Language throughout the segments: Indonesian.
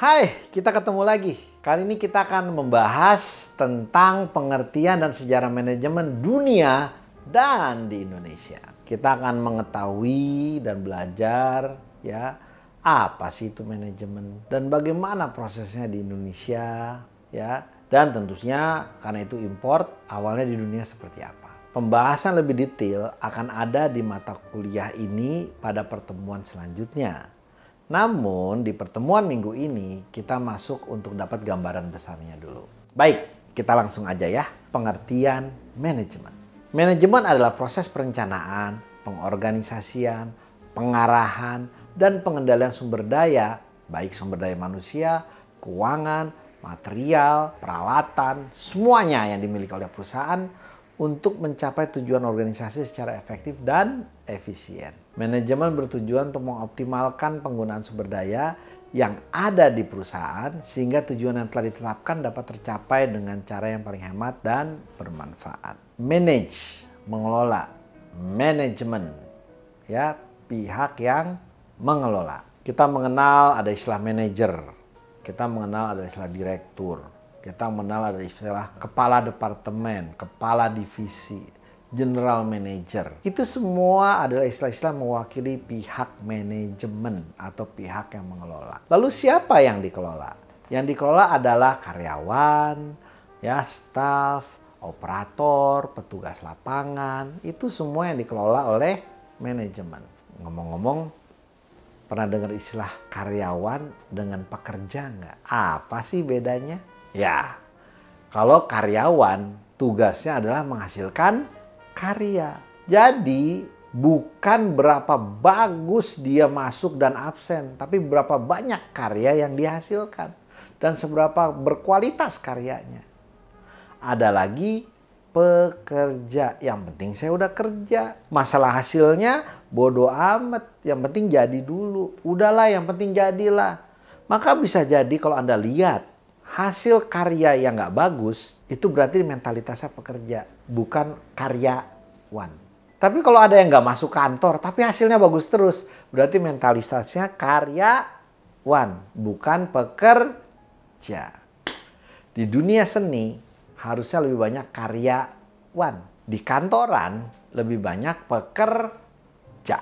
Hai, kita ketemu lagi. Kali ini kita akan membahas tentang pengertian dan sejarah manajemen dunia dan di Indonesia. Kita akan mengetahui dan belajar ya, apa sih itu manajemen dan bagaimana prosesnya di Indonesia ya. Dan tentunya karena itu import, awalnya di dunia seperti apa. Pembahasan lebih detail akan ada di mata kuliah ini pada pertemuan selanjutnya. Namun di pertemuan minggu ini kita masuk untuk dapat gambaran besarnya dulu. Baik, kita langsung aja ya. Pengertian manajemen. Manajemen adalah proses perencanaan, pengorganisasian, pengarahan, dan pengendalian sumber daya, baik sumber daya manusia, keuangan, material, peralatan, semuanya yang dimiliki oleh perusahaan untuk mencapai tujuan organisasi secara efektif dan efisien. Manajemen bertujuan untuk mengoptimalkan penggunaan sumber daya yang ada di perusahaan sehingga tujuan yang telah ditetapkan dapat tercapai dengan cara yang paling hemat dan bermanfaat. Manage, mengelola. Manajemen, ya, pihak yang mengelola. Kita mengenal ada istilah manajer, kita mengenal ada istilah direktur, kita mengenal ada istilah kepala departemen, kepala divisi, general manager. Itu semua adalah istilah-istilah mewakili pihak manajemen atau pihak yang mengelola. Lalu siapa yang dikelola? Yang dikelola adalah karyawan, ya, staf, operator, petugas lapangan. Itu semua yang dikelola oleh manajemen. Ngomong-ngomong, pernah dengar istilah karyawan dengan pekerja nggak? Apa sih bedanya? Ya, kalau karyawan tugasnya adalah menghasilkan karya. Jadi bukan berapa bagus dia masuk dan absen, tapi berapa banyak karya yang dihasilkan dan seberapa berkualitas karyanya. Ada lagi pekerja, yang penting saya udah kerja. Masalah hasilnya bodo amat, yang penting jadi dulu. Udahlah, yang penting jadilah. Maka bisa jadi kalau Anda lihat hasil karya yang nggak bagus, itu berarti mentalitasnya pekerja, bukan karyawan. Tapi kalau ada yang nggak masuk kantor, tapi hasilnya bagus terus, berarti mentalitasnya karyawan, bukan pekerja. Di dunia seni, harusnya lebih banyak karyawan. Di kantoran, lebih banyak pekerja.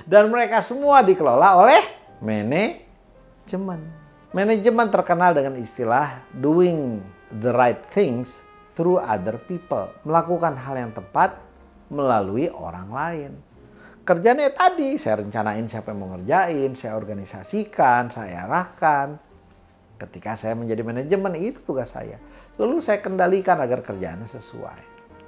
Dan mereka semua dikelola oleh manajemen. Manajemen terkenal dengan istilah doing the right things through other people. Melakukan hal yang tepat melalui orang lain. Kerjanya tadi, saya rencanain siapa yang mau ngerjain, saya organisasikan, saya arahkan. Ketika saya menjadi manajemen, itu tugas saya. Lalu saya kendalikan agar kerjaannya sesuai.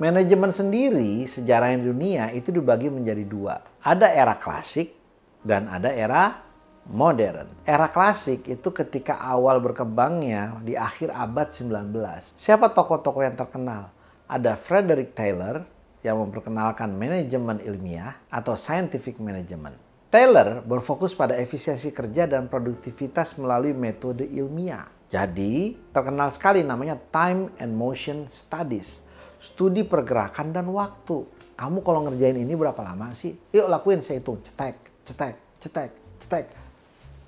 Manajemen sendiri, sejarahnya dunia itu dibagi menjadi dua. Ada era klasik dan ada era modern. Era klasik itu ketika awal berkembangnya di akhir abad 19. Siapa tokoh-tokoh yang terkenal? Ada Frederick Taylor yang memperkenalkan manajemen ilmiah atau scientific management. Taylor berfokus pada efisiensi kerja dan produktivitas melalui metode ilmiah. Jadi terkenal sekali namanya time and motion studies. Studi pergerakan dan waktu. Kamu kalau ngerjain ini berapa lama sih? Yuk lakuin, saya hitung. Cetek, cetek, cetek, cetek.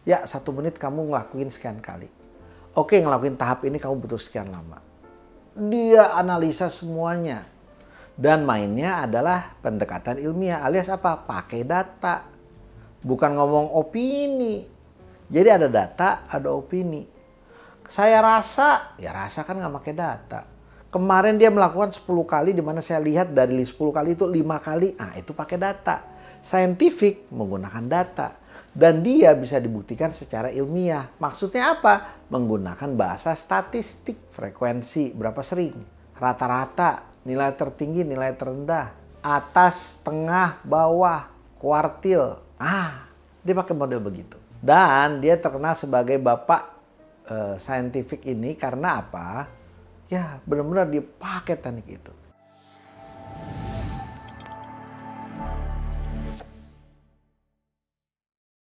Ya, 1 menit kamu ngelakuin sekian kali. Oke, ngelakuin tahap ini kamu butuh sekian lama. Dia analisa semuanya. Dan mainnya adalah pendekatan ilmiah alias apa? Pakai data. Bukan ngomong opini. Jadi ada data, ada opini. Saya rasa, ya rasa kan nggak pakai data. Kemarin dia melakukan 10 kali, di mana saya lihat dari 10 kali itu 5 kali. Nah, itu pakai data. Scientific menggunakan data. Dan dia bisa dibuktikan secara ilmiah. Maksudnya apa? Menggunakan bahasa statistik. Frekuensi, berapa sering, rata-rata, nilai tertinggi, nilai terendah, atas, tengah, bawah, kuartil. Dia pakai model begitu. Dan dia terkenal sebagai bapak scientific ini karena apa? Ya, benar-benar dia pakai teknik itu.